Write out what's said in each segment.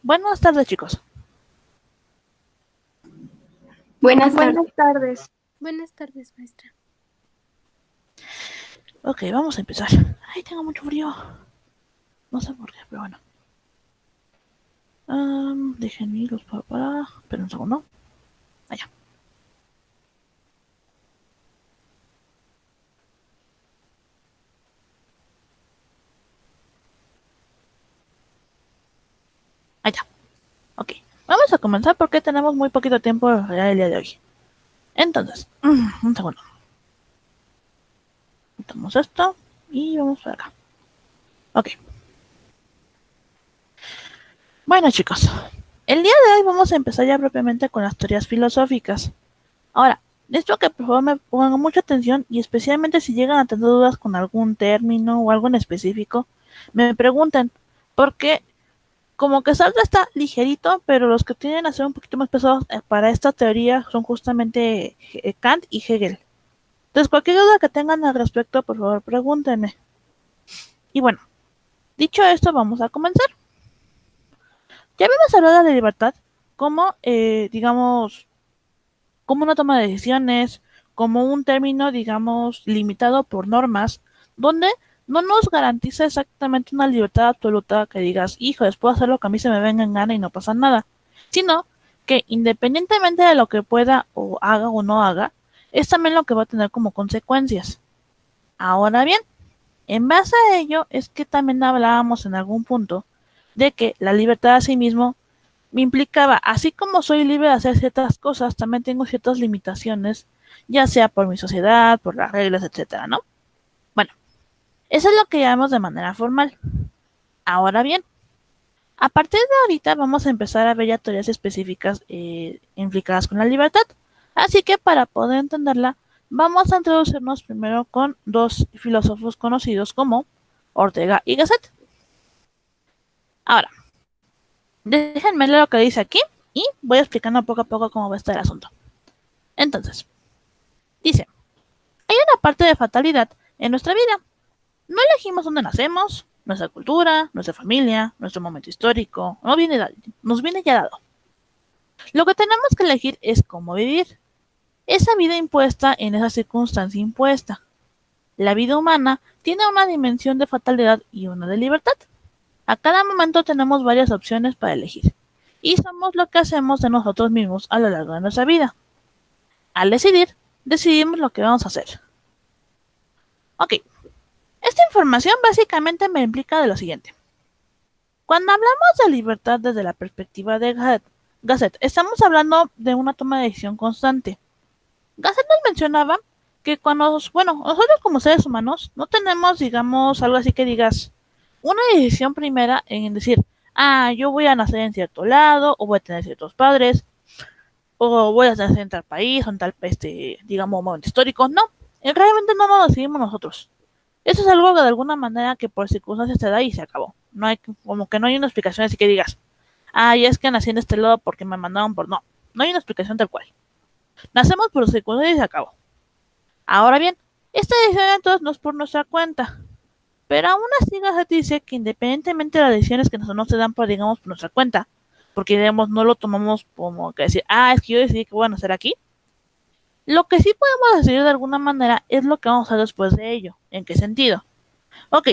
Buenas tardes, chicos. Buenas Buenas tardes. tardes. Buenas tardes, maestra. Ok, vamos a empezar. Ay, tengo mucho frío. No sé por qué, pero bueno. Déjenme los para... Espera un segundo. Allá. Allá. Ok. Vamos a comenzar porque tenemos muy poquito tiempo el día de hoy. Entonces, un segundo. Quitamos esto y vamos para acá. Ok. Bueno, chicos. El día de hoy vamos a empezar ya propiamente con las teorías filosóficas. Ahora, necesito que por favor me pongan mucha atención y especialmente si llegan a tener dudas con algún término o algo en específico, me pregunten, porque como que Salta está ligerito, pero los que tienen a ser un poquito más pesados para esta teoría son justamente Kant y Hegel. Entonces, cualquier duda que tengan al respecto, por favor, pregúntenme. Y bueno, dicho esto, vamos a comenzar. Ya habíamos hablado de la libertad como, digamos, como una toma de decisiones, como un término, digamos, limitado por normas, donde no nos garantiza exactamente una libertad absoluta que digas, hijo, puedo hacer lo que a mí se me venga en gana y no pasa nada, sino que independientemente de lo que pueda o no haga, es también lo que va a tener como consecuencias. Ahora bien, en base a ello es que también hablábamos en algún punto de que la libertad a sí mismo me implicaba, así como soy libre de hacer ciertas cosas, también tengo ciertas limitaciones, ya sea por mi sociedad, por las reglas, etcétera, ¿no? Bueno, eso es lo que llamamos de manera formal. Ahora bien, a partir de ahorita vamos a empezar a ver ya teorías específicas implicadas con la libertad. Así que para poder entenderla, vamos a introducirnos primero con dos filósofos conocidos como Ortega y Gasset. Ahora, déjenme leer lo que dice aquí y voy explicando poco a poco cómo va a estar el asunto. Entonces, dice, hay una parte de fatalidad en nuestra vida. No elegimos dónde nacemos, nuestra cultura, nuestra familia, nuestro momento histórico, nos viene ya dado. Lo que tenemos que elegir es cómo vivir. Esa vida impuesta en esa circunstancia impuesta. La vida humana tiene una dimensión de fatalidad y una de libertad. A cada momento tenemos varias opciones para elegir. Y somos lo que hacemos de nosotros mismos a lo largo de nuestra vida. Al decidir, decidimos lo que vamos a hacer. Ok, esta información básicamente me implica de lo siguiente. Cuando hablamos de libertad desde la perspectiva de Gasset, estamos hablando de una toma de decisión constante. Gasset nos mencionaba que cuando, bueno, nosotros como seres humanos no tenemos, digamos, algo así que digas, una decisión primera en decir, yo voy a nacer en cierto lado, o voy a tener ciertos padres, o voy a nacer en tal país, o en tal, digamos, momento histórico. No, realmente no lo decidimos nosotros. Eso es algo que de alguna manera que por circunstancias se da y se acabó. No hay, como que no hay una explicación así que digas, ya es que nací en este lado porque me mandaron por... No, no hay una explicación tal cual. Nacemos por circunstancias y se acabó. Ahora bien, esta decisión entonces no es por nuestra cuenta. Pero aún así Gasset dice que independientemente de las decisiones que nosotros no se dan por, digamos, por nuestra cuenta, porque digamos no lo tomamos como que decir, es que yo decidí que voy a nacer aquí. Lo que sí podemos decidir de alguna manera es lo que vamos a hacer después de ello. ¿En qué sentido? Ok,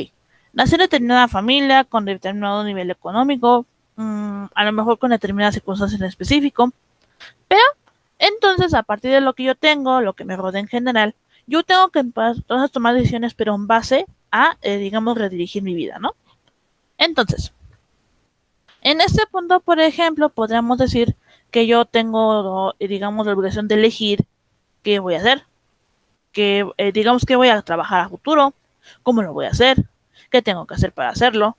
nacer en determinada familia, con determinado nivel económico, a lo mejor con determinadas circunstancias en específico, pero entonces a partir de lo que yo tengo, lo que me rodea en general, yo tengo que entonces tomar decisiones, pero en base a, digamos, redirigir mi vida, ¿no? Entonces, en este punto, por ejemplo, podríamos decir que yo tengo, digamos, la obligación de elegir qué voy a hacer, que digamos que voy a trabajar a futuro, cómo lo voy a hacer, qué tengo que hacer para hacerlo,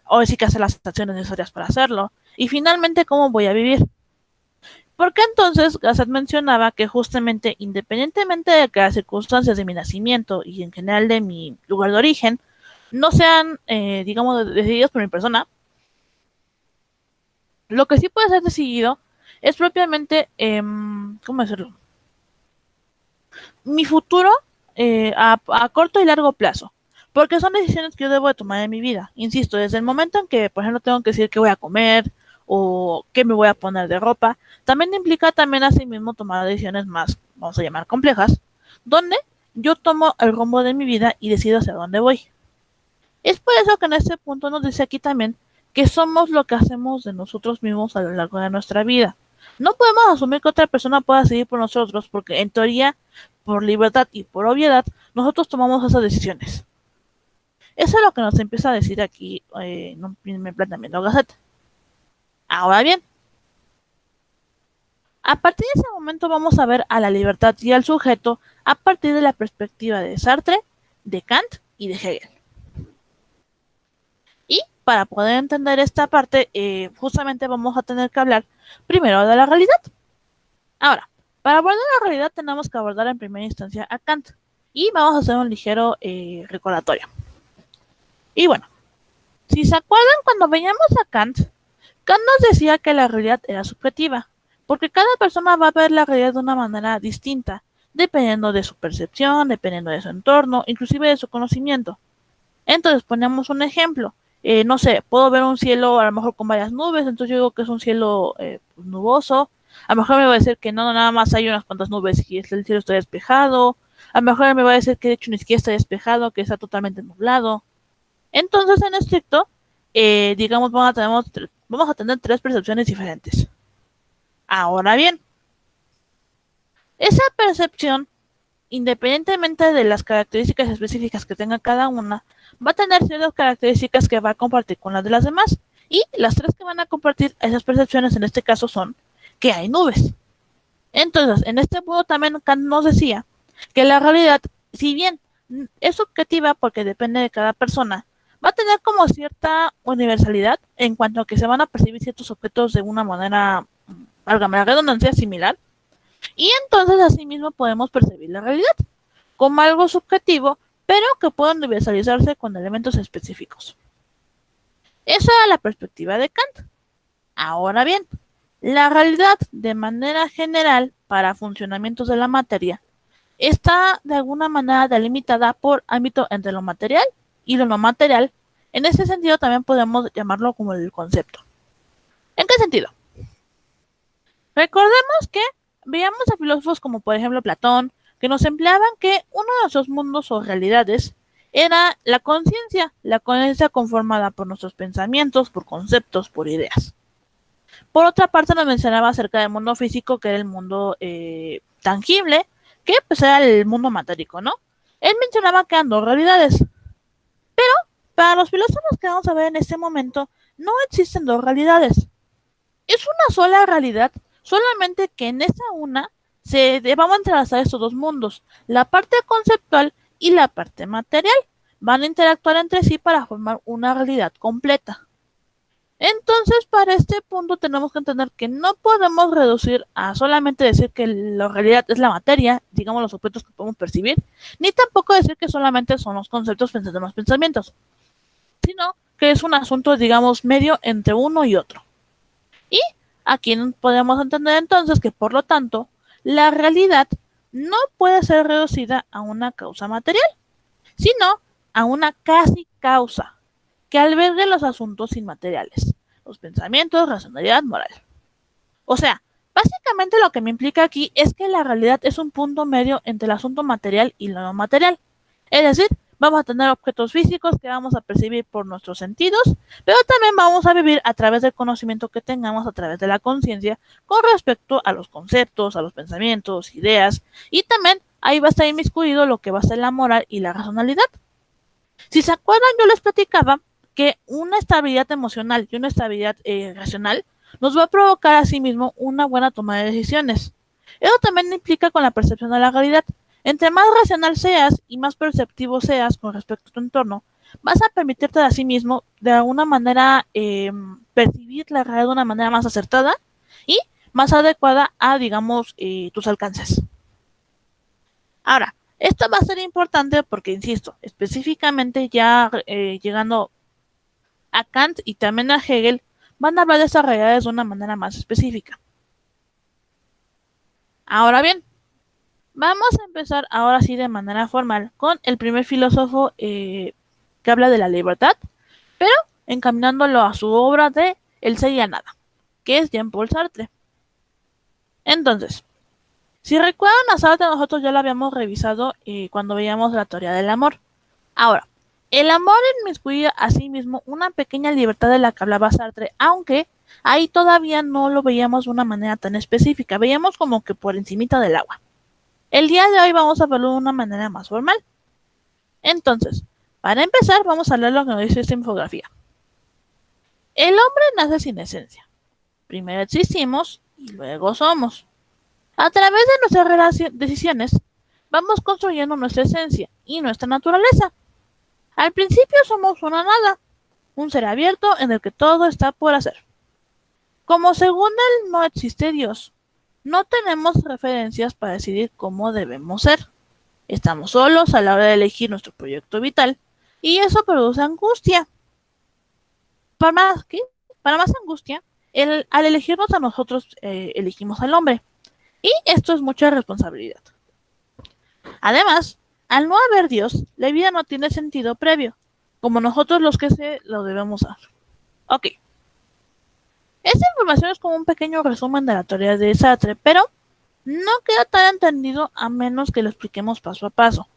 o sí que hacer las acciones necesarias para hacerlo, y finalmente cómo voy a vivir. Porque entonces Gasset mencionaba que justamente independientemente de que las circunstancias de mi nacimiento y en general de mi lugar de origen no sean, digamos, decididas por mi persona, lo que sí puede ser decidido es propiamente, ¿cómo decirlo? Mi futuro a corto y largo plazo. porque son decisiones que yo debo de tomar en mi vida. Insisto, desde el momento en que, por ejemplo, tengo que decir qué voy a comer o qué me voy a poner de ropa, también implica también asimismo tomar decisiones más, vamos a llamar, complejas, donde yo tomo el rumbo de mi vida y decido hacia dónde voy. Es por eso que en este punto nos dice aquí también que somos lo que hacemos de nosotros mismos a lo largo de nuestra vida. No podemos asumir que otra persona pueda seguir por nosotros porque en teoría, por libertad y por obviedad, nosotros tomamos esas decisiones. Eso es lo que nos empieza a decir aquí en un primer planteamiento Gaceta. Ahora bien, a partir de ese momento vamos a ver a la libertad y al sujeto a partir de la perspectiva de Sartre, de Kant y de Hegel. Y para poder entender esta parte, justamente vamos a tener que hablar primero de la realidad. Ahora, para abordar la realidad tenemos que abordar en primera instancia a Kant. Y vamos a hacer un ligero recordatorio. Y bueno, si se acuerdan cuando veíamos a Kant, Kant nos decía que la realidad era subjetiva, porque cada persona va a ver la realidad de una manera distinta, dependiendo de su percepción, dependiendo de su entorno, inclusive de su conocimiento. Entonces, ponemos un ejemplo. No sé, puedo ver un cielo a lo mejor con varias nubes, entonces yo digo que es un cielo nuboso. A lo mejor me va a decir que no, nada más hay unas cuantas nubes y el cielo está despejado. A lo mejor me va a decir que de hecho ni siquiera está despejado, que está totalmente nublado. Entonces, en estricto, digamos, vamos a tener tres percepciones diferentes. Ahora bien, esa percepción, independientemente de las características específicas que tenga cada una, va a tener ciertas características que va a compartir con las de las demás. Y las tres que van a compartir esas percepciones en este caso son que hay nubes. Entonces, en este punto también Kant nos decía que la realidad, si bien es subjetiva porque depende de cada persona, va a tener como cierta universalidad en cuanto a que se van a percibir ciertos objetos de una manera, válgame la redundancia, similar. Y entonces asimismo podemos percibir la realidad como algo subjetivo, pero que puede universalizarse con elementos específicos. Esa es la perspectiva de Kant. Ahora bien, la realidad de manera general para funcionamientos de la materia está de alguna manera delimitada por ámbito entre lo material y lo no material. En ese sentido también podemos llamarlo como el concepto. ¿En qué sentido? Recordemos que veíamos a filósofos como por ejemplo Platón, que nos empleaban que uno de nuestros mundos o realidades era la conciencia conformada por nuestros pensamientos, por conceptos, por ideas. Por otra parte nos mencionaba acerca del mundo físico, que era el mundo tangible, que pues era el mundo matérico, ¿no? Él mencionaba que eran dos realidades, pero para los filósofos que vamos a ver en este momento, no existen dos realidades. Es una sola realidad, solamente que en esa una vamos a entrelazar estos dos mundos, la parte conceptual y la parte material. Van a interactuar entre sí para formar una realidad completa. Entonces, para este punto tenemos que entender que no podemos reducir a solamente decir que la realidad es la materia, digamos los objetos que podemos percibir, ni tampoco decir que solamente son los conceptos pensando en los pensamientos, sino que es un asunto, digamos, medio entre uno y otro. Y aquí podemos entender entonces que, por lo tanto, la realidad no puede ser reducida a una causa material, sino a una casi causa que albergue los asuntos inmateriales, los pensamientos, racionalidad, moral. O sea, básicamente lo que me implica aquí es que la realidad es un punto medio entre el asunto material y lo no material. Es decir, vamos a tener objetos físicos que vamos a percibir por nuestros sentidos, pero también vamos a vivir a través del conocimiento que tengamos a través de la conciencia con respecto a los conceptos, a los pensamientos, ideas, y también ahí va a estar inmiscuido lo que va a ser la moral y la racionalidad. Si se acuerdan, yo les platicaba que una estabilidad emocional y una estabilidad racional nos va a provocar a sí mismo una buena toma de decisiones. Eso también implica con la percepción de la realidad. Entre más racional seas y más perceptivo seas con respecto a tu entorno, vas a permitirte a sí mismo de alguna manera percibir la realidad de una manera más acertada y más adecuada a, digamos, tus alcances. Ahora, esto va a ser importante porque, insisto, específicamente ya llegando a Kant y también a Hegel, van a hablar de esas realidades de una manera más específica. Ahora bien, vamos a empezar ahora sí de manera formal con el primer filósofo que habla de la libertad, pero encaminándolo a su obra de El ser y la nada, que es Jean-Paul Sartre. Entonces, si recuerdan a Sartre, nosotros ya lo habíamos revisado cuando veíamos la teoría del amor. Ahora, el amor inmiscuye a sí mismo una pequeña libertad de la que hablaba Sartre, aunque ahí todavía no lo veíamos de una manera tan específica, veíamos como que por encimita del agua. El día de hoy vamos a verlo de una manera más formal. Entonces, para empezar, vamos a leer lo que nos dice esta infografía. El hombre nace sin esencia. Primero existimos y luego somos. A través de nuestras decisiones, vamos construyendo nuestra esencia y nuestra naturaleza. Al principio somos una nada, un ser abierto en el que todo está por hacer. Como según él no existe Dios, no tenemos referencias para decidir cómo debemos ser. Estamos solos a la hora de elegir nuestro proyecto vital y eso produce angustia. Para más angustia, al elegirnos a nosotros, elegimos al hombre. Y esto es mucha responsabilidad. Además, al no haber Dios, la vida no tiene sentido previo, como nosotros los que lo debemos dar. Ok. Esta información es como un pequeño resumen de la teoría de Sartre, pero no queda tan entendido a menos que lo expliquemos paso a paso.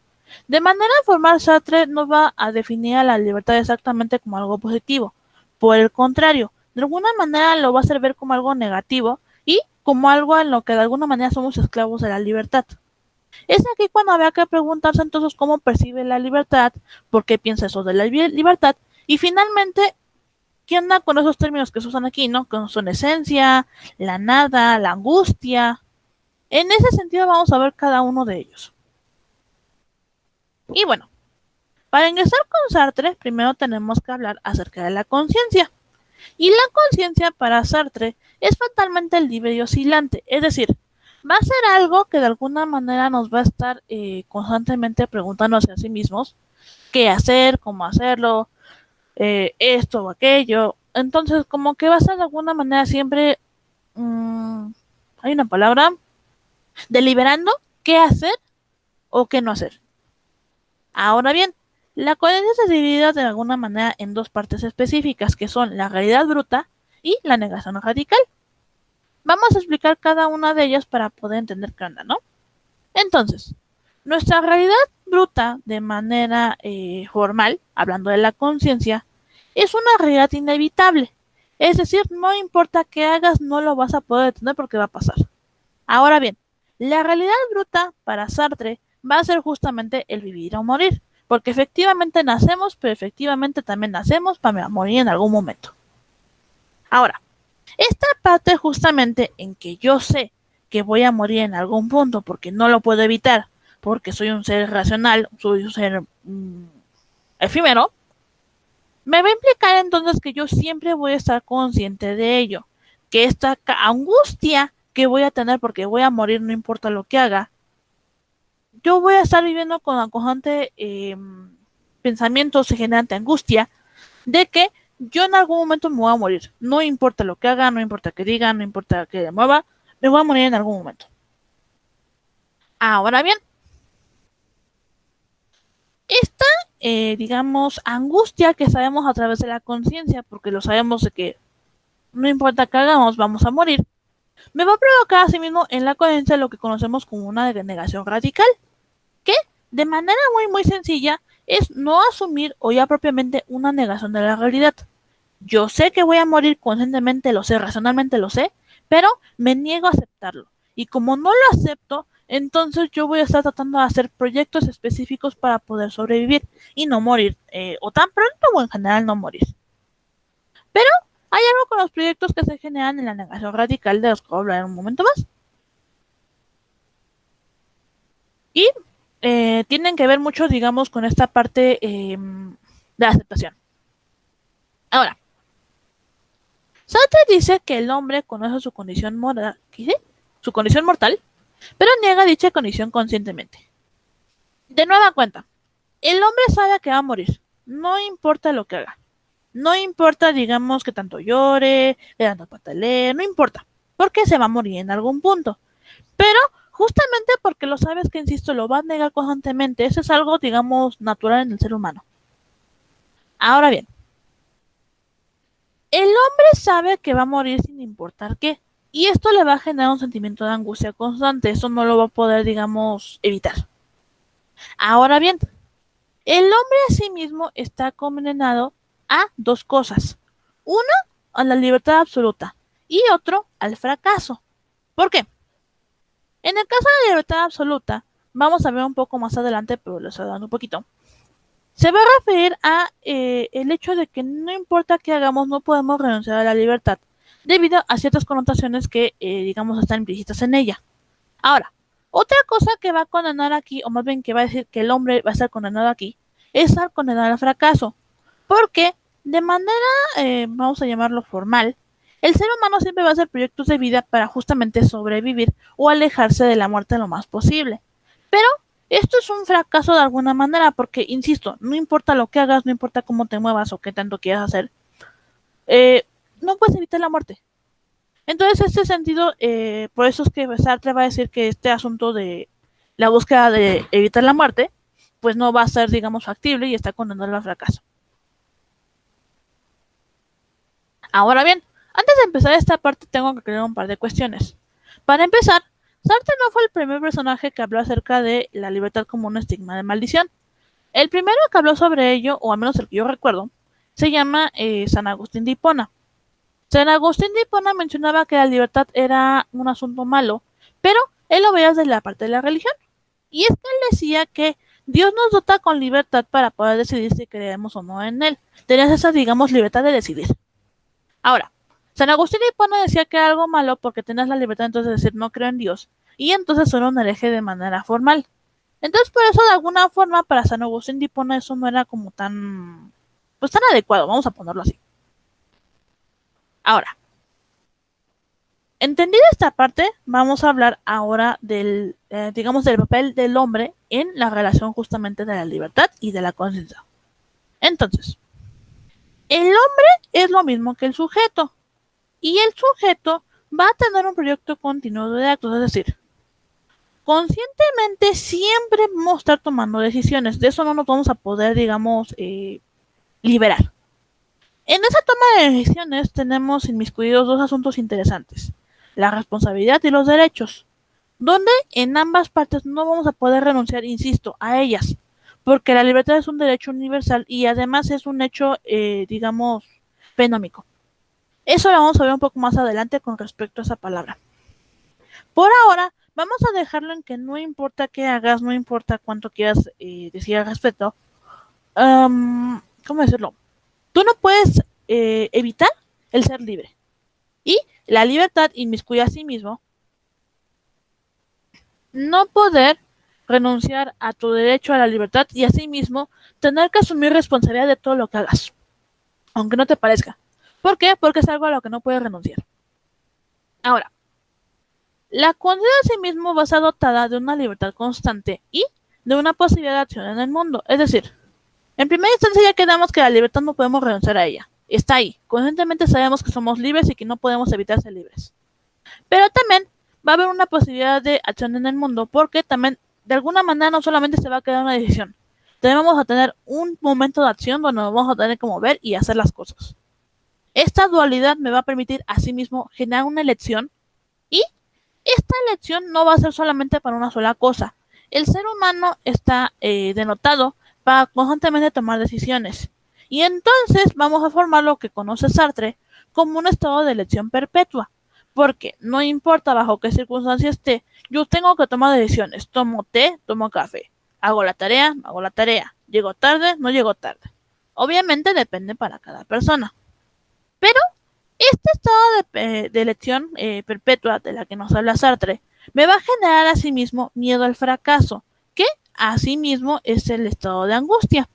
De manera formal, Sartre no va a definir a la libertad exactamente como algo positivo. Por el contrario, de alguna manera lo va a hacer ver como algo negativo y como algo en lo que de alguna manera somos esclavos de la libertad. Es aquí cuando habría que preguntarse entonces cómo percibe la libertad, por qué piensa eso de la libertad y finalmente, ¿qué onda con esos términos que se usan aquí, no? Que son esencia, la nada, la angustia. En ese sentido vamos a ver cada uno de ellos. Y bueno, para ingresar con Sartre, primero tenemos que hablar acerca de la conciencia. Y la conciencia para Sartre es fatalmente libre y oscilante, es decir, va a ser algo que de alguna manera nos va a estar constantemente preguntándose a sí mismos qué hacer, cómo hacerlo, esto o aquello. Entonces, como que va a ser de alguna manera siempre, hay una palabra, deliberando qué hacer o qué no hacer. Ahora bien, la coherencia se divide de alguna manera en dos partes específicas, que son la realidad bruta y la negación radical. Vamos a explicar cada una de ellas para poder entender qué onda, ¿no? Entonces, nuestra realidad bruta, de manera formal, hablando de la conciencia, es una realidad inevitable. Es decir, no importa qué hagas, no lo vas a poder detener porque va a pasar. Ahora bien, la realidad bruta para Sartre va a ser justamente el vivir o morir, porque efectivamente nacemos, pero efectivamente también nacemos para morir en algún momento. Ahora, esta parte justamente en que yo sé que voy a morir en algún punto porque no lo puedo evitar, porque soy un ser racional, soy un ser efímero, me va a implicar entonces que yo siempre voy a estar consciente de ello, que esta angustia que voy a tener porque voy a morir no importa lo que haga, yo voy a estar viviendo con la constante pensamiento generante angustia de que yo en algún momento me voy a morir. No importa lo que haga, no importa que diga, no importa que mueva, me voy a morir en algún momento. Ahora bien, esta, digamos, angustia que sabemos a través de la conciencia, porque lo sabemos de que no importa que hagamos, vamos a morir, me va a provocar asimismo en la conciencia lo que conocemos como una negación radical, que de manera muy sencilla es no asumir o ya propiamente una negación de la realidad. Yo sé que voy a morir conscientemente, lo sé, racionalmente lo sé, pero me niego a aceptarlo. Y como no lo acepto, entonces yo voy a estar tratando de hacer proyectos específicos para poder sobrevivir y no morir, o tan pronto o en general no morir. Pero hay algo con los proyectos que se generan en la negación radical de los que voy a hablar en un momento más. Y tienen que ver mucho, digamos, con esta parte de la aceptación. Ahora, Sartre dice que el hombre conoce su condición mortal, su condición mortal, pero niega dicha condición conscientemente. De nueva cuenta, el hombre sabe que va a morir, no importa lo que haga. No importa, digamos, que tanto llore, que tanto patalee, no importa, porque se va a morir en algún punto. Pero justamente porque lo sabes que, insisto, lo va a negar constantemente, eso es algo, digamos, natural en el ser humano. Ahora bien, el hombre sabe que va a morir sin importar qué. Y esto le va a generar un sentimiento de angustia constante. Eso no lo va a poder, digamos, evitar. Ahora bien, el hombre a sí mismo está condenado a dos cosas. Uno, a la libertad absoluta y otro, al fracaso. ¿Por qué? En el caso de la libertad absoluta, vamos a ver un poco más adelante, pero les estoy dando un poquito. Se va a referir a el hecho de que no importa qué hagamos, no podemos renunciar a la libertad, debido a ciertas connotaciones que, digamos, están implícitas en ella. Ahora, otra cosa que va a condenar aquí, o más bien que va a decir que el hombre va a estar condenado aquí, es estar condenado al fracaso. Porque, de manera, vamos a llamarlo formal, el ser humano siempre va a hacer proyectos de vida para justamente sobrevivir o alejarse de la muerte lo más posible. Pero esto es un fracaso de alguna manera, porque, insisto, no importa lo que hagas, no importa cómo te muevas o qué tanto quieras hacer, eh, no puedes evitar la muerte. Entonces, este sentido, por eso es que Sartre va a decir que este asunto de la búsqueda de evitar la muerte, pues no va a ser, digamos, factible y está condenado al fracaso. Ahora bien, antes de empezar esta parte tengo que aclarar un par de cuestiones. Para empezar, Sartre no fue el primer personaje que habló acerca de la libertad como un estigma de maldición. El primero que habló sobre ello, o al menos el que yo recuerdo, se llama San Agustín de Hipona. San Agustín de Hipona mencionaba que la libertad era un asunto malo, pero él lo veía desde la parte de la religión. Y es que él decía que Dios nos dota con libertad para poder decidir si creemos o no en él. Tenías esa, digamos, libertad de decidir. Ahora, San Agustín de Hipona decía que era algo malo porque tenías la libertad entonces de decir no creo en Dios. Y entonces era un hereje de manera formal. Entonces, por eso, de alguna forma, para San Agustín de Hipona eso no era como tan, pues tan adecuado, vamos a ponerlo así. Ahora, entendida esta parte, vamos a hablar ahora del, digamos, del papel del hombre en la relación justamente de la libertad y de la conciencia. Entonces, el hombre es lo mismo que el sujeto y el sujeto va a tener un proyecto continuo de actos, es decir, conscientemente siempre vamos a estar tomando decisiones. De eso no nos vamos a poder, digamos, liberar. En esa toma de decisiones tenemos inmiscuidos dos asuntos interesantes, la responsabilidad y los derechos, donde en ambas partes no vamos a poder renunciar, insisto, a ellas, porque la libertad es un derecho universal y además es un hecho, digamos, fenómico. Eso lo vamos a ver un poco más adelante con respecto a esa palabra. Por ahora, vamos a dejarlo en que no importa qué hagas, no importa cuánto quieras decir al respecto. ¿Cómo decirlo? Tú no puedes evitar el ser libre. Y la libertad inmiscuye a sí mismo no poder renunciar a tu derecho a la libertad y asimismo tener que asumir responsabilidad de todo lo que hagas, aunque no te parezca. ¿Por qué? Porque es algo a lo que no puedes renunciar. Ahora, la conciencia a sí mismo va a ser dotada de una libertad constante y de una posibilidad de acción en el mundo. Es decir, en primera instancia ya quedamos que la libertad no podemos renunciar a ella. Está ahí. Conscientemente sabemos que somos libres y que no podemos evitar ser libres. Pero también va a haber una posibilidad de acción en el mundo porque también de alguna manera no solamente se va a quedar una decisión. También vamos a tener un momento de acción donde nos vamos a tener que mover y hacer las cosas. Esta dualidad me va a permitir asimismo generar una elección y esta elección no va a ser solamente para una sola cosa. El ser humano está denotado para constantemente tomar decisiones. Y entonces vamos a formar lo que conoce Sartre como un estado de elección perpetua. Porque no importa bajo qué circunstancia esté, yo tengo que tomar decisiones. Tomo té, tomo café. Hago la tarea, no hago la tarea. Llego tarde, no llego tarde. Obviamente depende para cada persona. Pero este estado de elección perpetua de la que nos habla Sartre me va a generar a sí mismo miedo al fracaso, que a sí mismo es el estado de angustia.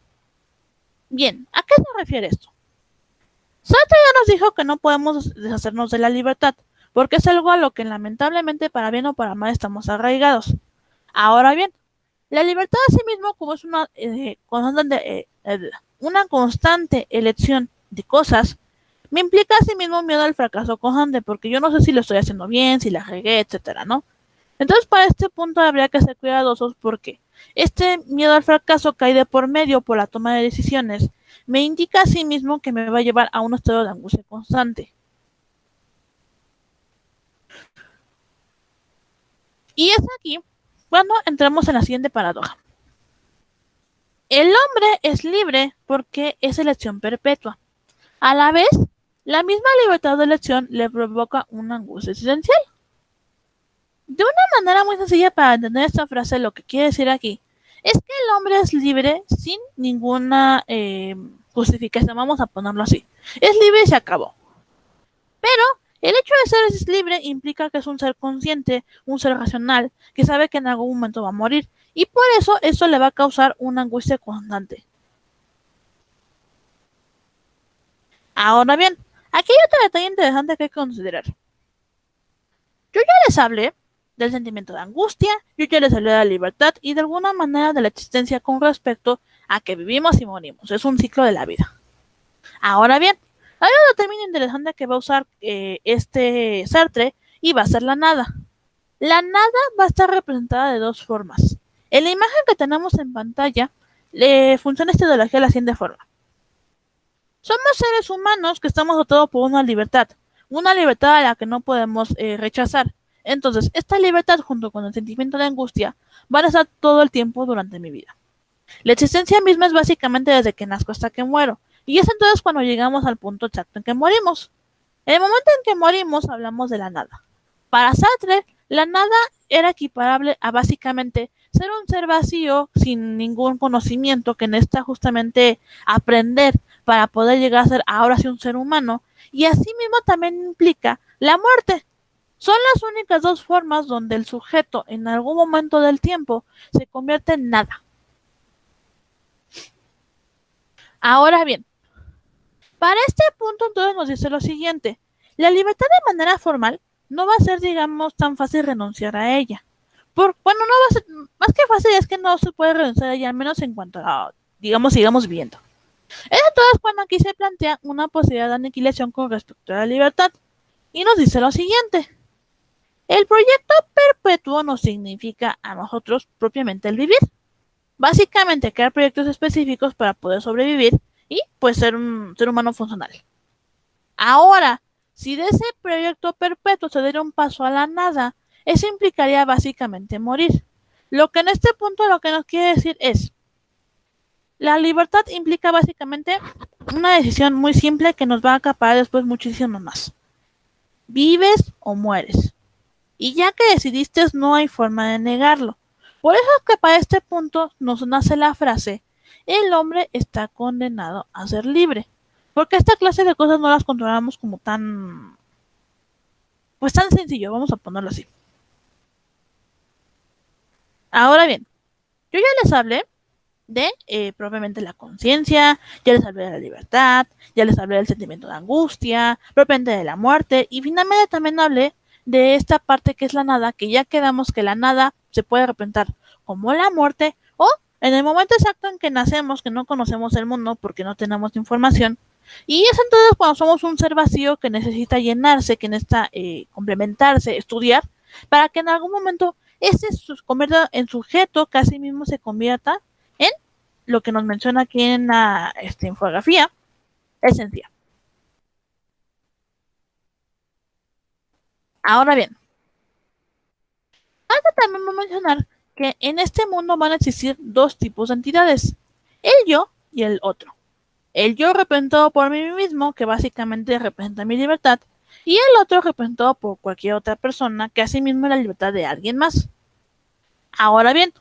Bien, ¿a qué se refiere esto? Sartre ya nos dijo que no podemos deshacernos de la libertad, porque es algo a lo que lamentablemente para bien o para mal estamos arraigados. Ahora bien, la libertad a sí mismo, como es una constante elección de cosas, me implica a sí mismo miedo al fracaso constante, porque yo no sé si lo estoy haciendo bien, si la regué, etcétera, ¿no? Entonces, para este punto habría que ser cuidadosos porque este miedo al fracaso cae de por medio por la toma de decisiones me indica a sí mismo que me va a llevar a un estado de angustia constante. Y es aquí cuando entramos en la siguiente paradoja. El hombre es libre porque es elección perpetua. A la vez, la misma libertad de elección le provoca una angustia existencial. De una manera muy sencilla para entender esta frase, lo que quiere decir aquí es que el hombre es libre sin ninguna justificación, vamos a ponerlo así. Es libre y se acabó. Pero el hecho de ser libre implica que es un ser consciente, un ser racional, que sabe que en algún momento va a morir. Y por eso le va a causar una angustia constante. Ahora bien, aquí hay otro detalle interesante que hay que considerar. Yo ya les hablé del sentimiento de angustia, yo ya les hablé de la libertad y de alguna manera de la existencia con respecto a que vivimos y morimos. Es un ciclo de la vida. Ahora bien, hay otro término interesante que va a usar este Sartre y va a ser la nada. La nada va a estar representada de dos formas. En la imagen que tenemos en pantalla, le funciona esta ideología de la siguiente forma. Somos seres humanos que estamos dotados por una libertad a la que no podemos rechazar. Entonces, esta libertad junto con el sentimiento de angustia van a estar todo el tiempo durante mi vida. La existencia misma es básicamente desde que nazco hasta que muero, y es entonces cuando llegamos al punto exacto en que morimos. En el momento en que morimos hablamos de la nada. Para Sartre, la nada era equiparable a básicamente ser un ser vacío sin ningún conocimiento que necesita justamente aprender para poder llegar a ser ahora sí un ser humano, y asimismo también implica la muerte. Son las únicas dos formas donde el sujeto en algún momento del tiempo se convierte en nada. Ahora bien, para este punto entonces nos dice lo siguiente. La libertad de manera formal no va a ser, digamos, tan fácil renunciar a ella. Bueno, no va a ser, más que fácil es que no se puede renunciar a ella, al menos en cuanto a, digamos, sigamos viviendo. Es entonces cuando aquí se plantea una posibilidad de aniquilación con respecto a la libertad. Y nos dice lo siguiente. El proyecto perpetuo nos significa a nosotros propiamente el vivir. Básicamente crear proyectos específicos para poder sobrevivir y pues ser un ser humano funcional. Ahora, si de ese proyecto perpetuo se diera un paso a la nada, eso implicaría básicamente morir. Lo que en este punto lo que nos quiere decir es, la libertad implica básicamente una decisión muy simple que nos va a acaparar después muchísimo más. Vives o mueres. Y ya que decidiste, no hay forma de negarlo. Por eso es que para este punto nos nace la frase, el hombre está condenado a ser libre. Porque esta clase de cosas no las controlamos como tan, pues tan sencillo, vamos a ponerlo así. Ahora bien, yo ya les hablé de propiamente la conciencia, ya les hablé de la libertad, ya les hablé del sentimiento de angustia, propiamente de la muerte, y finalmente también hablé de esta parte que es la nada, que ya quedamos que la nada se puede representar como la muerte o en el momento exacto en que nacemos, que no conocemos el mundo porque no tenemos información, y es entonces cuando somos un ser vacío que necesita llenarse, que necesita complementarse, estudiar, para que en algún momento ese se convierta en sujeto que así mismo se convierta en lo que nos menciona aquí en la infografía, esencia. Ahora bien, antes también voy a mencionar que en este mundo van a existir dos tipos de entidades, el yo y el otro. El yo representado por mí mismo, que básicamente representa mi libertad, y el otro representado por cualquier otra persona, que asimismo es la libertad de alguien más. Ahora bien,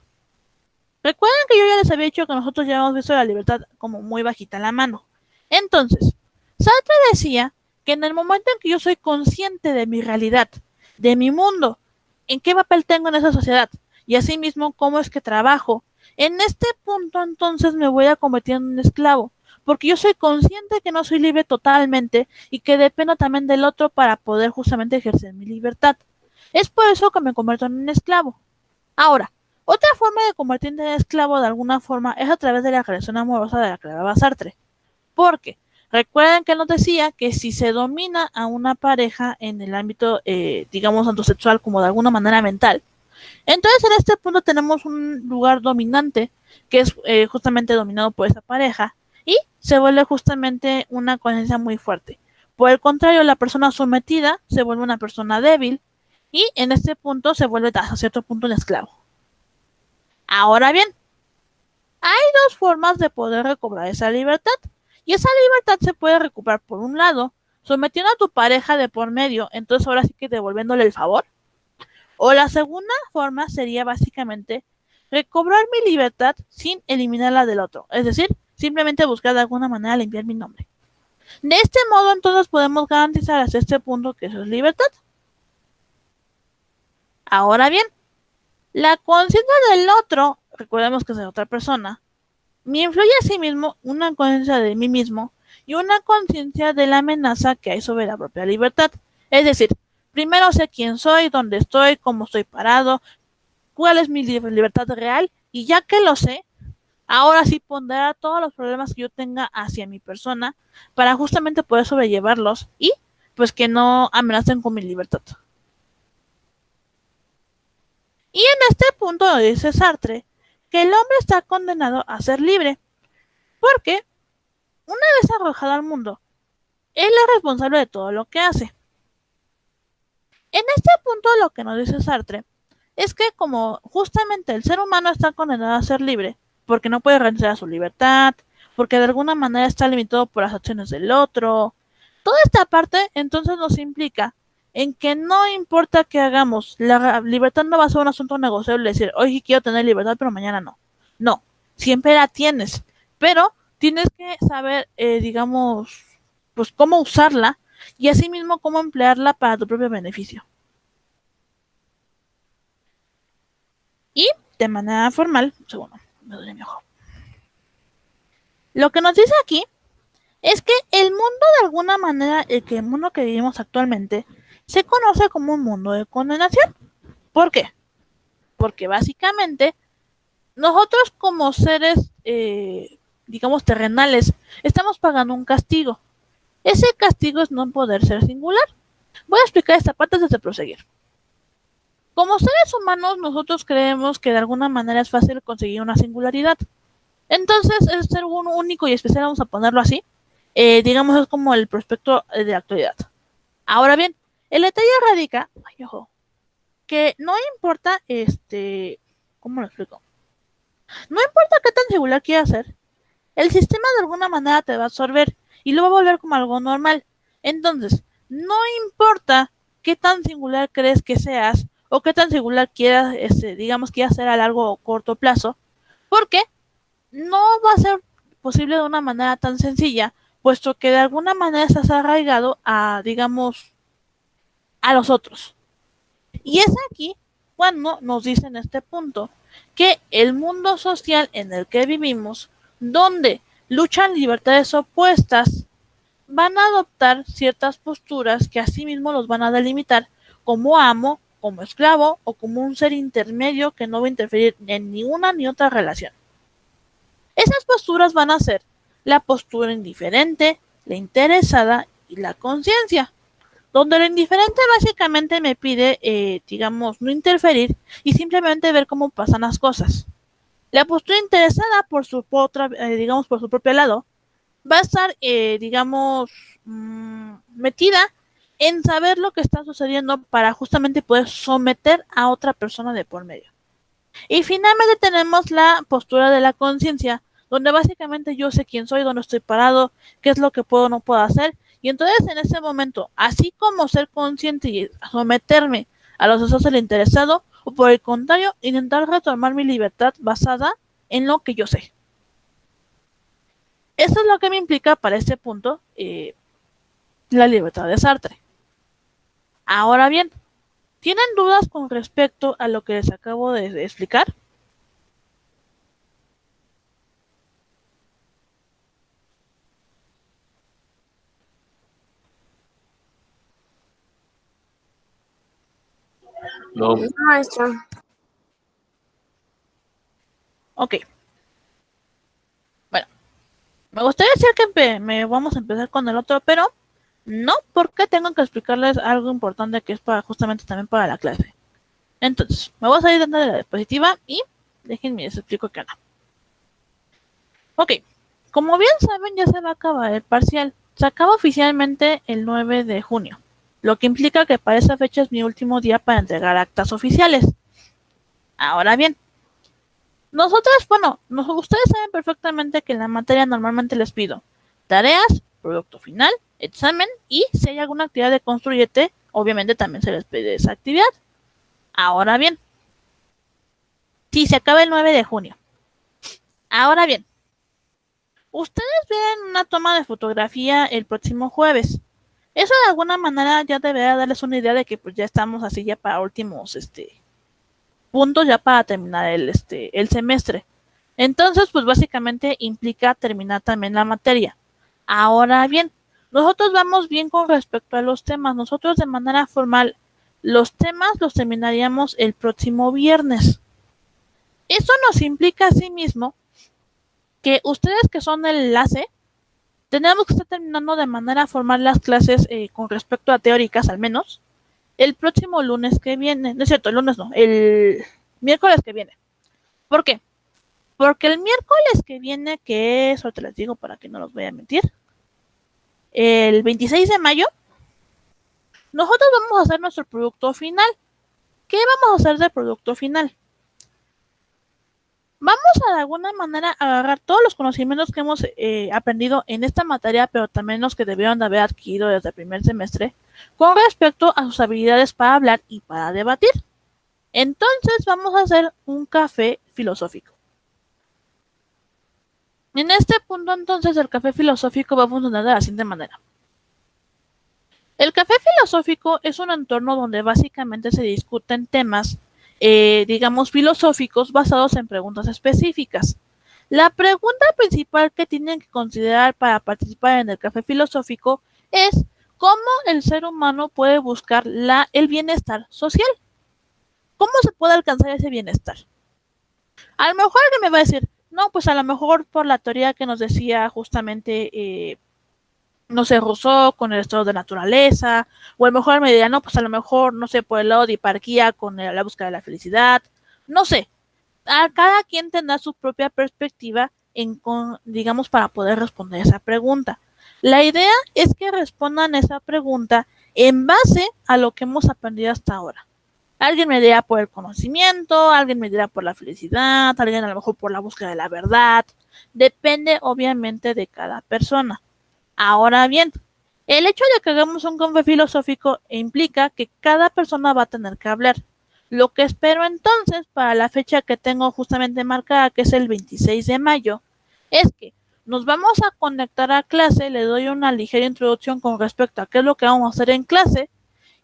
recuerden que yo ya les había dicho que nosotros ya hemos visto la libertad como muy bajita en la mano. Entonces, Sartre decía que en el momento en que yo soy consciente de mi realidad, de mi mundo, en qué papel tengo en esa sociedad y asimismo cómo es que trabajo, en este punto entonces me voy a convertir en un esclavo, porque yo soy consciente que no soy libre totalmente y que dependo también del otro para poder justamente ejercer mi libertad. Es por eso que me convierto en un esclavo. Ahora, otra forma de convertirte en esclavo de alguna forma es a través de la relación amorosa de la que hablaba Sartre. Porque recuerden que él nos decía que si se domina a una pareja en el ámbito, digamos, tanto sexual como de alguna manera mental, entonces en este punto tenemos un lugar dominante que es justamente dominado por esa pareja y se vuelve justamente una conciencia muy fuerte. Por el contrario, la persona sometida se vuelve una persona débil y en este punto se vuelve hasta cierto punto un esclavo. Ahora bien, hay dos formas de poder recobrar esa libertad. Y esa libertad se puede recuperar por un lado, sometiendo a tu pareja de por medio, entonces ahora sí que devolviéndole el favor. O la segunda forma sería básicamente recobrar mi libertad sin eliminar la del otro. Es decir, simplemente buscar de alguna manera limpiar mi nombre. De este modo, entonces podemos garantizar hasta este punto que eso es libertad. Ahora bien, la conciencia del otro, recordemos que es de otra persona, me influye a sí mismo una conciencia de mí mismo y una conciencia de la amenaza que hay sobre la propia libertad. Es decir, primero sé quién soy, dónde estoy, cómo estoy parado, cuál es mi libertad real y ya que lo sé, ahora sí pondrá todos los problemas que yo tenga hacia mi persona para justamente poder sobrellevarlos y pues que no amenacen con mi libertad. Y en este punto dice Sartre que el hombre está condenado a ser libre porque una vez arrojado al mundo, él es responsable de todo lo que hace. En este punto lo que nos dice Sartre es que como justamente el ser humano está condenado a ser libre, porque no puede renunciar a su libertad, porque de alguna manera está limitado por las acciones del otro, toda esta parte entonces nos implica en que no importa qué hagamos, la libertad no va a ser un asunto negociable, decir, hoy quiero tener libertad, pero mañana no. No, siempre la tienes, pero tienes que saber, digamos, pues cómo usarla y asimismo cómo emplearla para tu propio beneficio. Y de manera formal, segundo, me duele mi ojo. Lo que nos dice aquí es que el mundo de alguna manera, el mundo que vivimos actualmente, se conoce como un mundo de condenación. ¿Por qué? Porque básicamente nosotros como seres, digamos, terrenales, estamos pagando un castigo. Ese castigo es no poder ser singular. Voy a explicar esta parte antes de proseguir. Como seres humanos, nosotros creemos que de alguna manera es fácil conseguir una singularidad. Entonces, el ser uno único y especial, vamos a ponerlo así, digamos, es como el prospecto de la actualidad. Ahora bien, el detalle radica, ay, ojo, que no importa, ¿cómo lo explico? No importa qué tan singular quieras ser, el sistema de alguna manera te va a absorber y lo va a volver como algo normal. Entonces, no importa qué tan singular crees que seas o qué tan singular quieras, digamos, quieras ser a largo o corto plazo, porque no va a ser posible de una manera tan sencilla, puesto que de alguna manera estás arraigado a, digamos, a los otros. Y es aquí cuando nos dicen este punto, que el mundo social en el que vivimos, donde luchan libertades opuestas, van a adoptar ciertas posturas que asimismo los van a delimitar como amo, como esclavo o como un ser intermedio que no va a interferir en ni una ni otra relación. Esas posturas van a ser la postura indiferente, la interesada y la conciencia, donde lo indiferente básicamente me pide, digamos, no interferir y simplemente ver cómo pasan las cosas. La postura interesada, digamos, por su propio lado, va a estar, digamos, metida en saber lo que está sucediendo para justamente poder someter a otra persona de por medio. Y finalmente tenemos la postura de la conciencia, donde básicamente yo sé quién soy, dónde estoy parado, qué es lo que puedo o no puedo hacer. Y entonces en ese momento, así como ser consciente y someterme a los deseos del interesado, o por el contrario, intentar retomar mi libertad basada en lo que yo sé. Eso es lo que me implica para este punto la libertad de Sartre. Ahora bien, ¿tienen dudas con respecto a lo que les acabo de explicar? No. Maestro. Ok. Bueno, me gustaría decir que vamos a empezar con el otro, pero no, porque tengo que explicarles algo importante que es para justamente también para la clase. Entonces, me voy a salir dentro de la diapositiva y déjenme les explico qué onda. Ok, Como bien saben, ya se va a acabar el parcial. Se acaba oficialmente el 9 de junio, lo que implica que para esa fecha es mi último día para entregar actas oficiales. Ahora bien, ustedes saben perfectamente que en la materia normalmente les pido tareas, producto final, examen y si hay alguna actividad de construyete, obviamente también se les pide esa actividad. Ahora bien, si se acaba el 9 de junio. Ahora bien, ustedes ven una toma de fotografía el próximo jueves. Eso de alguna manera ya debería darles una idea de que pues ya estamos así ya para últimos puntos ya para terminar el semestre. Entonces, pues básicamente implica terminar también la materia. Ahora bien, nosotros vamos bien con respecto a los temas. Nosotros de manera formal, los temas los terminaríamos el próximo viernes. Eso nos implica asimismo que ustedes que son el enlace, tenemos que estar terminando de manera formal las clases con respecto a teóricas al menos, el próximo lunes que viene. No es cierto, el lunes no, el miércoles que viene. ¿Por qué? Porque el miércoles que viene, que es, ahorita les digo para que no los voy a mentir, el 26 de mayo, nosotros vamos a hacer nuestro producto final. ¿Qué vamos a hacer de producto final? Vamos a de alguna manera agarrar todos los conocimientos que hemos aprendido en esta materia, pero también los que debieron de haber adquirido desde el primer semestre, con respecto a sus habilidades para hablar y para debatir. Entonces vamos a hacer un café filosófico. En este punto, entonces, el café filosófico va a funcionar de la siguiente manera. El café filosófico es un entorno donde básicamente se discuten temas, digamos, filosóficos basados en preguntas específicas. La pregunta principal que tienen que considerar para participar en el café filosófico es cómo el ser humano puede buscar el bienestar social. ¿Cómo se puede alcanzar ese bienestar? A lo mejor alguien me va a decir, no, pues a lo mejor por la teoría que nos decía justamente, no sé, Rousseau con el estado de naturaleza, o a lo mejor me diría, no, pues a lo mejor, no sé, por el lado de hiparquía con la búsqueda de la felicidad, no sé. A cada quien tendrá su propia perspectiva digamos, para poder responder esa pregunta. La idea es que respondan esa pregunta en base a lo que hemos aprendido hasta ahora. Alguien me dirá por el conocimiento, alguien me dirá por la felicidad, alguien a lo mejor por la búsqueda de la verdad. Depende obviamente de cada persona. Ahora bien, el hecho de que hagamos un café filosófico implica que cada persona va a tener que hablar. Lo que espero entonces para la fecha que tengo justamente marcada, que es el 26 de mayo, es que nos vamos a conectar a clase, le doy una ligera introducción con respecto a qué es lo que vamos a hacer en clase,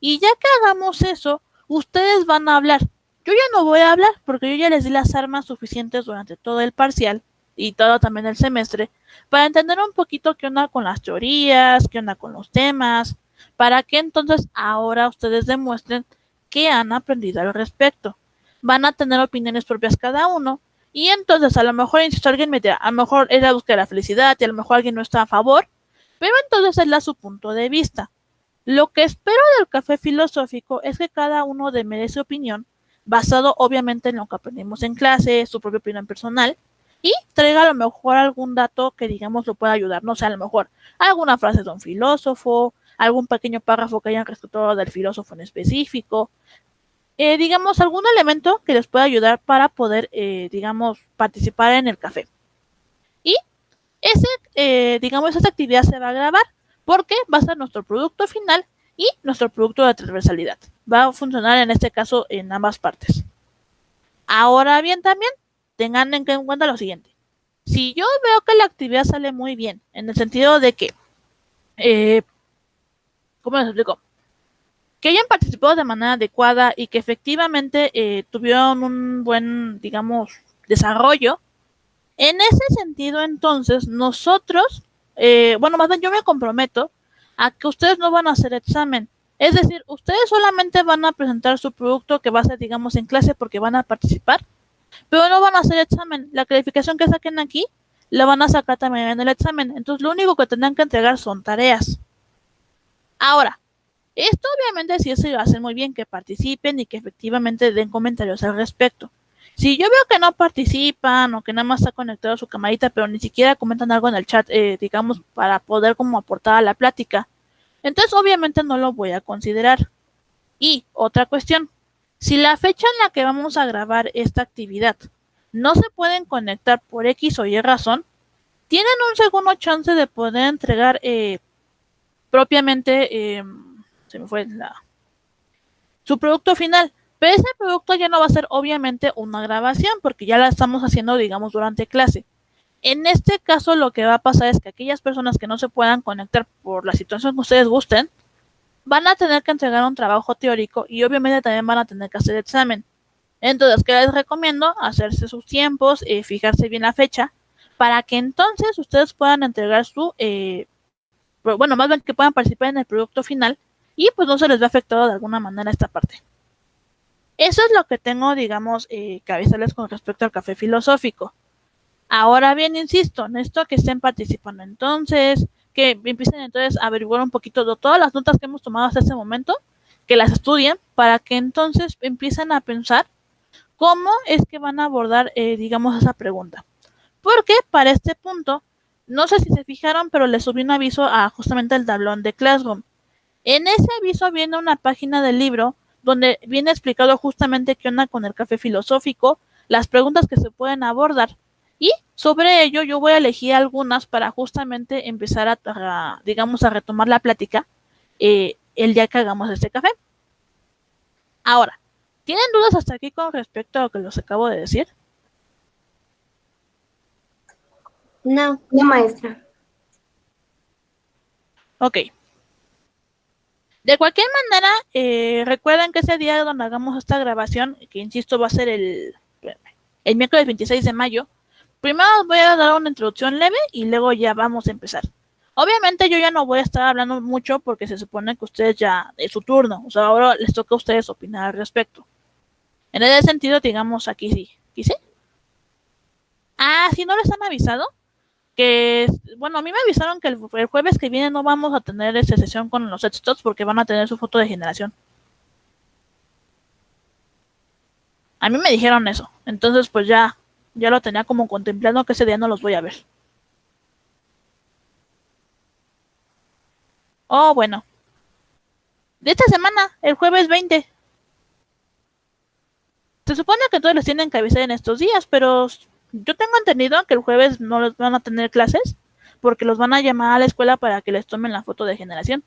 y ya que hagamos eso, ustedes van a hablar. Yo ya no voy a hablar porque yo ya les di las armas suficientes durante todo el parcial y todo también el semestre para entender un poquito qué onda con las teorías, qué onda con los temas, para que entonces ahora ustedes demuestren qué han aprendido al respecto. Van a tener opiniones propias cada uno y entonces a lo mejor, insisto, alguien me dirá, a lo mejor es la búsqueda de la felicidad y a lo mejor alguien no está a favor, pero entonces es da su punto de vista. Lo que espero del café filosófico es que cada uno dé su opinión, basado obviamente en lo que aprendimos en clase, su propia opinión personal, y traiga a lo mejor algún dato que digamos lo pueda ayudar, no sé, a lo mejor alguna frase de un filósofo, algún pequeño párrafo que hayan rescatado del filósofo en específico, digamos algún elemento que les pueda ayudar para poder, digamos, participar en el café. Y digamos, esa actividad se va a grabar porque va a ser nuestro producto final y nuestro producto de transversalidad. Va a funcionar en este caso en ambas partes. Ahora bien, también tengan en cuenta lo siguiente. Si yo veo que la actividad sale muy bien, en el sentido de que, ¿cómo les explico? Que hayan participado de manera adecuada y que efectivamente tuvieron un buen, digamos, desarrollo. En ese sentido, entonces, nosotros, más bien yo me comprometo a que ustedes no van a hacer examen. Es decir, ustedes solamente van a presentar su producto que va a ser, digamos, en clase porque van a participar, pero no van a hacer examen. La calificación que saquen aquí la van a sacar también en el examen. Entonces, lo único que tendrán que entregar son tareas. Ahora, esto obviamente sí se lo hacen muy bien, que participen y que efectivamente den comentarios al respecto. Si yo veo que no participan o que nada más está conectado a su camarita, pero ni siquiera comentan algo en el chat, digamos, para poder como aportar a la plática, entonces obviamente no lo voy a considerar. Y otra cuestión, si la fecha en la que vamos a grabar esta actividad no se pueden conectar por X o Y razón, tienen un segundo chance de poder entregar propiamente, se me fue su producto final. Pero ese producto ya no va a ser obviamente una grabación porque ya la estamos haciendo, digamos, durante clase. En este caso lo que va a pasar es que aquellas personas que no se puedan conectar por la situación que ustedes gusten, van a tener que entregar un trabajo teórico y obviamente también van a tener que hacer examen. Entonces, ¿qué les recomiendo? Hacerse sus tiempos, fijarse bien la fecha, para que entonces ustedes puedan entregar bueno, más bien que puedan participar en el producto final y pues no se les ve afectado de alguna manera esta parte. Eso es lo que tengo, digamos, que avisarles con respecto al café filosófico. Ahora bien, insisto, necesito que estén participando entonces, que empiecen entonces a averiguar un poquito de todas las notas que hemos tomado hasta ese momento, que las estudien para que entonces empiecen a pensar cómo es que van a abordar, digamos, esa pregunta. Porque para este punto, no sé si se fijaron, pero les subí un aviso a justamente el tablón de Classroom. En ese aviso viene una página del libro donde viene explicado justamente qué onda con el café filosófico, las preguntas que se pueden abordar. Y sobre ello yo voy a elegir algunas para justamente empezar digamos, a retomar la plática el día que hagamos este café. Ahora, ¿tienen dudas hasta aquí con respecto a lo que les acabo de decir? No, no, maestra. Ok. De cualquier manera, recuerden que ese día donde hagamos esta grabación, que insisto va a ser el miércoles 26 de mayo, primero os voy a dar una introducción leve y luego ya vamos a empezar. Obviamente yo ya no voy a estar hablando mucho porque se supone que ustedes ya es su turno, o sea, ahora les toca a ustedes opinar al respecto. En ese sentido, digamos aquí sí. ¿Sí? Ah, si no les han avisado, que, bueno, a mí me avisaron que el jueves que viene no vamos a tener esa sesión con los Edstots porque van a tener su foto de generación. A mí me dijeron eso, entonces pues ya lo tenía como contemplando que ese día no los voy a ver. Oh, bueno. De esta semana, el jueves 20. Se supone que todos les tienen que avisar en estos días, pero yo tengo entendido que el jueves no les van a tener clases porque los van a llamar a la escuela para que les tomen la foto de generación.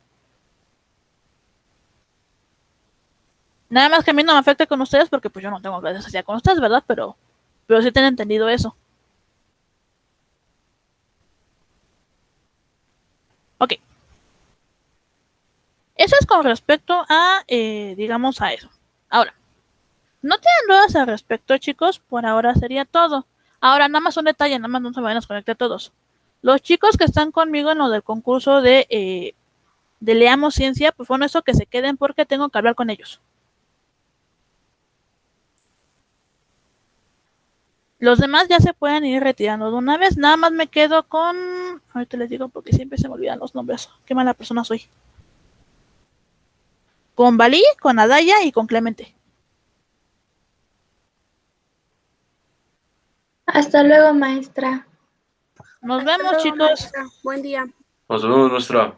Nada más que a mí no me afecta con ustedes porque pues yo no tengo clases así con ustedes, ¿verdad? Pero sí tienen entendido eso. Ok. Eso es con respecto a, digamos, a eso. Ahora, no tienen dudas al respecto, chicos. Por ahora sería todo. Ahora, nada más un detalle, nada más no se vayan a desconectar todos. Los chicos que están conmigo en lo del concurso de Leamos Ciencia, pues bueno, eso que se queden porque tengo que hablar con ellos. Los demás ya se pueden ir retirando de una vez. Nada más me quedo con... Ahorita les digo porque siempre se me olvidan los nombres. Qué mala persona soy. Con Balí, con Adaya y con Clemente. Hasta luego, maestra. Nos vemos, chicos. Maestra. Buen día. Nos vemos, nuestra.